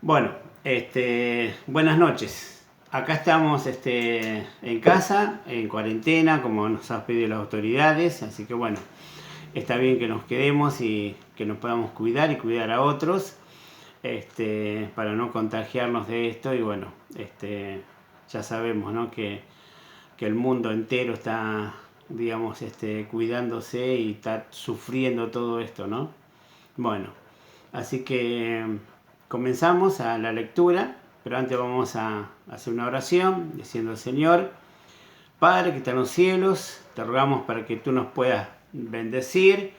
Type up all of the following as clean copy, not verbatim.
Bueno, buenas noches. Acá estamos en casa, en cuarentena, como nos han pedido las autoridades, así que bueno, está bien que nos quedemos y que nos podamos cuidar y cuidar a otros, para no contagiarnos de esto y bueno, ya sabemos, ¿no? que el mundo entero está, digamos, cuidándose y está sufriendo todo esto, ¿no? Bueno, así que comenzamos a la lectura, pero antes vamos a hacer una oración diciendo: Señor, Padre que está en los cielos, te rogamos para que tú nos puedas bendecir,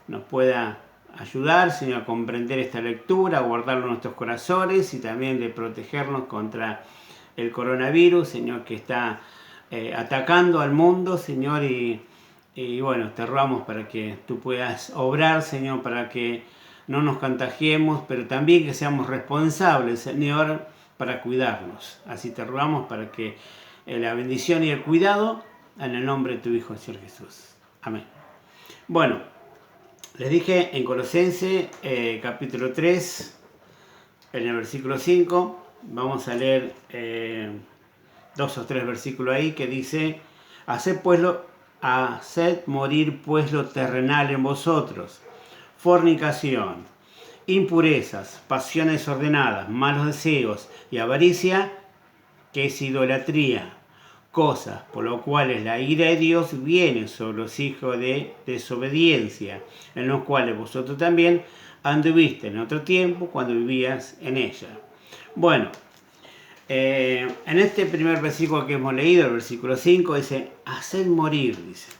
nos pueda ayudar, Señor, a comprender esta lectura, a guardarlo en nuestros corazones y también de protegernos contra el coronavirus, Señor, que está atacando al mundo, Señor, y bueno, te rogamos para que tú puedas obrar, Señor, para que no nos contagiemos, pero también que seamos responsables, Señor, para cuidarnos. Así te rogamos para que la bendición y el cuidado en el nombre de tu Hijo, Señor Jesús. Amén. Bueno, les dije en Colosenses capítulo 3, en el versículo 5, vamos a leer 2 o 3 versículos ahí que dice: haced morir pues lo terrenal en vosotros: fornicación, impurezas, pasiones desordenadas, malos deseos y avaricia, que es idolatría, cosas por lo cuales la ira de Dios viene sobre los hijos de desobediencia, en los cuales vosotros también anduviste en otro tiempo cuando vivías en ella. Bueno, en este primer versículo que hemos leído, el versículo 5, dice: hacer morir, dice.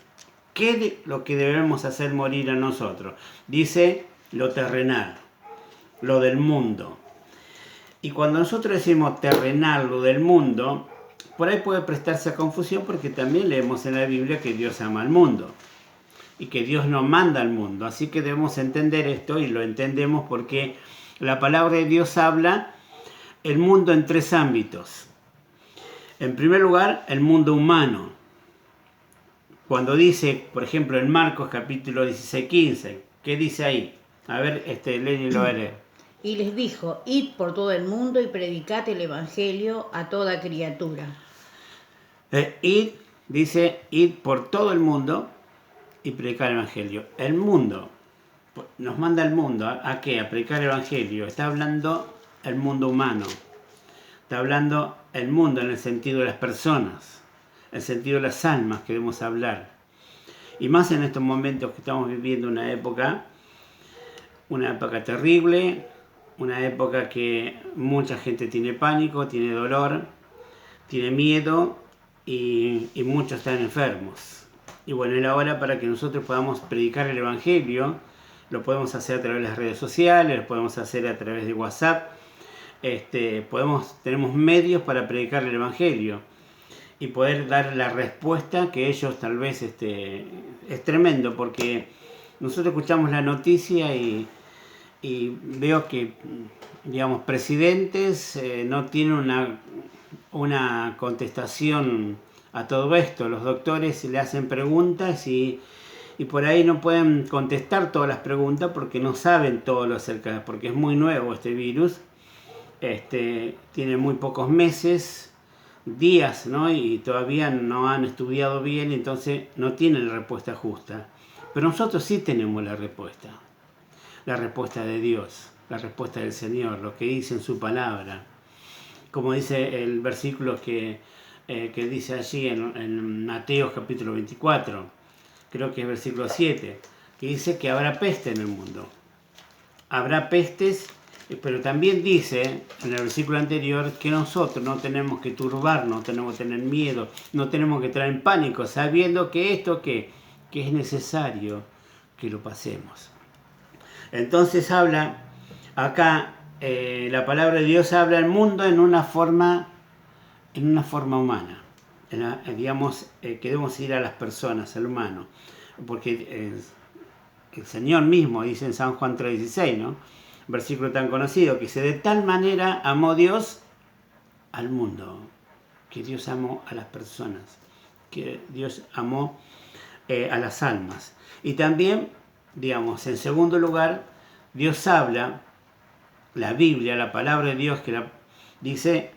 ¿Qué es lo que debemos hacer morir a nosotros? Dice: lo terrenal, lo del mundo. Y cuando nosotros decimos terrenal, lo del mundo, por ahí puede prestarse a confusión, porque también leemos en la Biblia que Dios ama al mundo y que Dios nos manda al mundo. Así que debemos entender esto, y lo entendemos porque la palabra de Dios habla el mundo en 3 ámbitos. En primer lugar, el mundo humano. Cuando dice, por ejemplo, en Marcos capítulo 16-15, ¿qué dice ahí? A ver, Lenny lo va a leer. Y les dijo: id por todo el mundo y predicad el evangelio a toda criatura. Id por todo el mundo y predicar el evangelio. El mundo, nos manda el mundo, ¿a qué? A predicar el evangelio. Está hablando el mundo humano. Está hablando el mundo en el sentido de las personas, en el sentido de las almas que debemos hablar. Y más en estos momentos que estamos viviendo una época terrible, una época que mucha gente tiene pánico, tiene dolor, tiene miedo y muchos están enfermos. Y bueno, era hora para que nosotros podamos predicar el evangelio. Lo podemos hacer a través de las redes sociales, lo podemos hacer a través de WhatsApp. Tenemos medios para predicar el evangelio y poder dar la respuesta que ellos tal vez es tremendo, porque nosotros escuchamos la noticia y veo que, digamos, presidentes no tienen una contestación a todo esto. Los doctores le hacen preguntas y por ahí no pueden contestar todas las preguntas porque no saben todo lo acerca, porque es muy nuevo este virus. Tiene muy pocos meses, días, ¿no? Y todavía no han estudiado bien, entonces no tienen la respuesta justa. Pero nosotros sí tenemos la respuesta de Dios, la respuesta del Señor, lo que dice en su palabra. Como dice el versículo que dice allí en Mateo capítulo 24, creo que es versículo 7, que dice que habrá peste en el mundo. Habrá pestes, pero también dice en el versículo anterior que nosotros no tenemos que turbarnos, no tenemos que tener miedo, no tenemos que entrar en pánico, sabiendo que esto que es necesario que lo pasemos. Entonces habla acá, la palabra de Dios habla al mundo en una forma humana. Digamos, queremos ir a las personas, al humano, porque el Señor mismo dice en San Juan 3:16, ¿no? Versículo tan conocido, que dice: de tal manera amó Dios al mundo, que Dios amó a las personas, que Dios amó a las almas. Y también, digamos, en segundo lugar, Dios habla la Biblia, la palabra de Dios, dice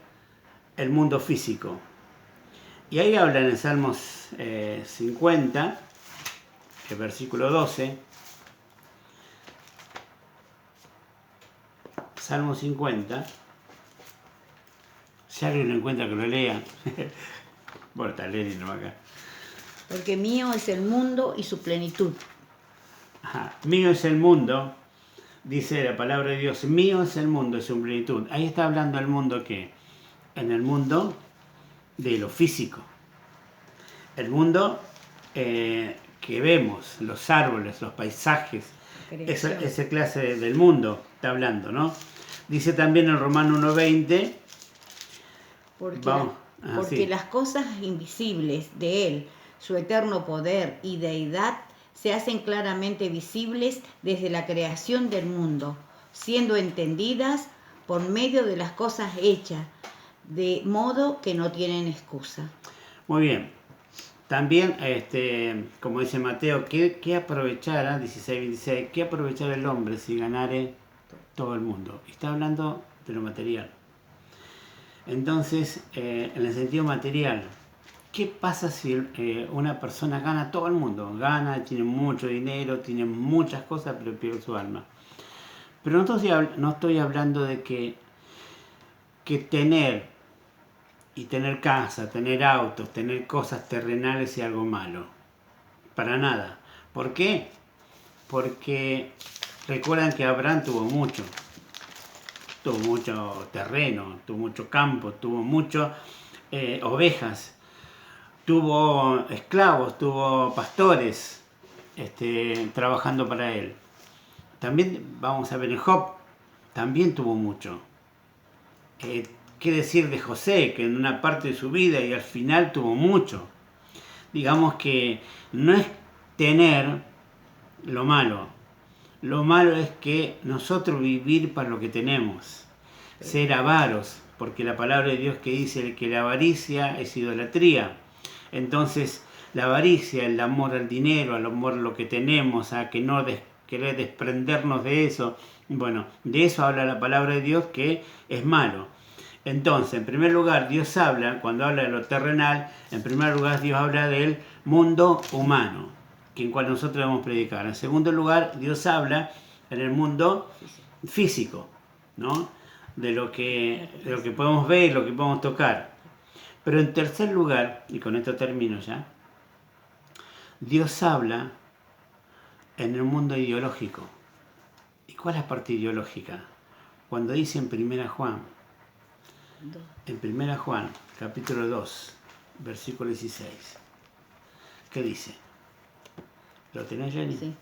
el mundo físico. Y ahí habla en el Salmos 50, el versículo 12. Salmo 50. Si alguien lo encuentra, que lo lea. Bueno, está leyendo acá. Porque mío es el mundo y su plenitud. Ajá. Mío es el mundo, dice la palabra de Dios. Mío es el mundo y su plenitud. Ahí está hablando el mundo que en el mundo de lo físico. El mundo que vemos, los árboles, los paisajes, esa clase del mundo está hablando, ¿no? Dice también en Romanos 1:20. Porque las cosas invisibles de Él, su eterno poder y deidad, se hacen claramente visibles desde la creación del mundo, siendo entendidas por medio de las cosas hechas, de modo que no tienen excusa. Muy bien. También, como dice Mateo, ¿qué aprovechará, 16:26, qué aprovechará el hombre si ganare todo el mundo? Está hablando de lo material. Entonces, en el sentido material, ¿qué pasa si una persona gana todo el mundo? Gana, tiene mucho dinero, tiene muchas cosas, pero pierde su alma. Pero no estoy hablando de que tener y tener casa, tener autos, tener cosas terrenales sea algo malo. Para nada. ¿Por qué? Porque recuerdan que Abraham tuvo mucho terreno, tuvo mucho campo, tuvo mucho ovejas, tuvo esclavos, tuvo pastores trabajando para él. También vamos a ver en Job, también tuvo mucho. ¿Qué decir de José, que en una parte de su vida y al final tuvo mucho? Digamos que no es tener lo malo. Lo malo es que nosotros vivir para lo que tenemos, ser avaros, porque la palabra de Dios que dice que la avaricia es idolatría. Entonces, la avaricia, el amor al dinero, al amor a lo que tenemos, a que no querer desprendernos de eso, bueno, de eso habla la palabra de Dios que es malo. Entonces, en primer lugar, Dios habla, cuando habla de lo terrenal, en primer lugar Dios habla del mundo humano, que en cual nosotros debemos predicar. En segundo lugar, Dios habla en el mundo físico, ¿no? De lo que podemos ver, lo que podemos tocar. Pero en tercer lugar, y con esto termino ya, Dios habla en el mundo ideológico. ¿Y cuál es la parte ideológica? Cuando dice en 1 Juan, capítulo 2, versículo 16, ¿qué dice? ¿Lo tenés, Jenny? Sí.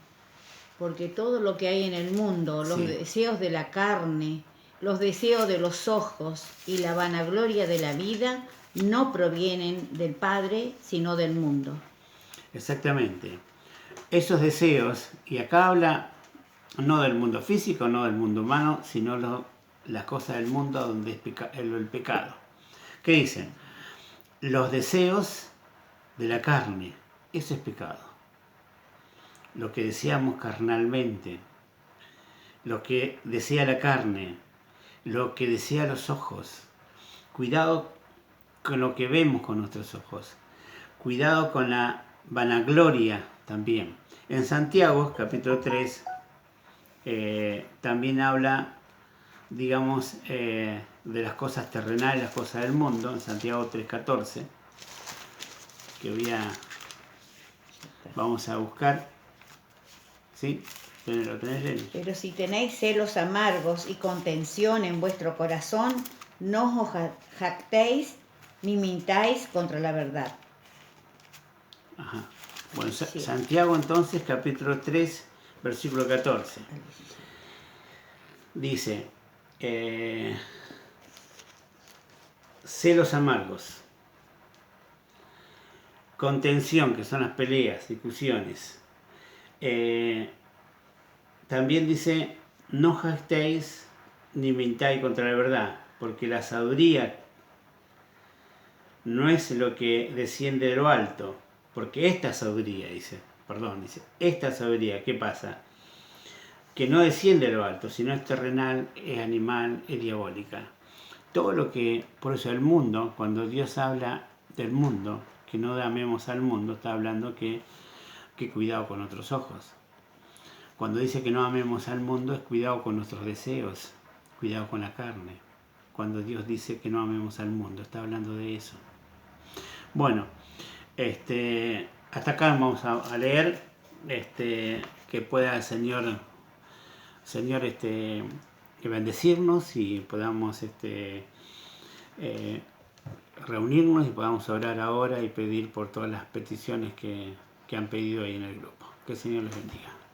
Porque todo lo que hay en el mundo, los deseos de la carne, los deseos de los ojos y la vanagloria de la vida, no provienen del Padre, sino del mundo. Exactamente. Esos deseos, y acá habla no del mundo físico, no del mundo humano, sino las cosas del mundo donde es el pecado. ¿Qué dicen? Los deseos de la carne, eso es pecado. Lo que deseamos carnalmente, lo que desea la carne, lo que desea los ojos. Cuidado con lo que vemos con nuestros ojos. Cuidado con la vanagloria también. En Santiago, capítulo 3, también habla, digamos, de las cosas terrenales, las cosas del mundo, en Santiago 3:14, que vamos a buscar. ¿Sí? ¿Lo tenés, Jenny? Pero si tenéis celos amargos y contención en vuestro corazón, no os jactéis ni mintáis contra la verdad. Ajá. Bueno, Santiago entonces, capítulo 3, versículo 14. Dice, celos amargos, contención, que son las peleas, discusiones. También dice, no jactéis ni mintáis contra la verdad, porque la sabiduría no es lo que desciende de lo alto, porque esta sabiduría, esta sabiduría, ¿qué pasa? que no desciende de lo alto, sino es terrenal, es animal, es diabólica. Todo lo que, por eso el mundo, cuando Dios habla del mundo, que no amemos al mundo, está hablando que cuidado con otros ojos. Cuando dice que no amemos al mundo, es cuidado con nuestros deseos, cuidado con la carne. Cuando Dios dice que no amemos al mundo, está hablando de eso. Bueno, hasta acá vamos a leer, que pueda el Señor que bendecirnos y podamos reunirnos y podamos orar ahora y pedir por todas las peticiones que han pedido ahí en el grupo. Que el Señor les bendiga.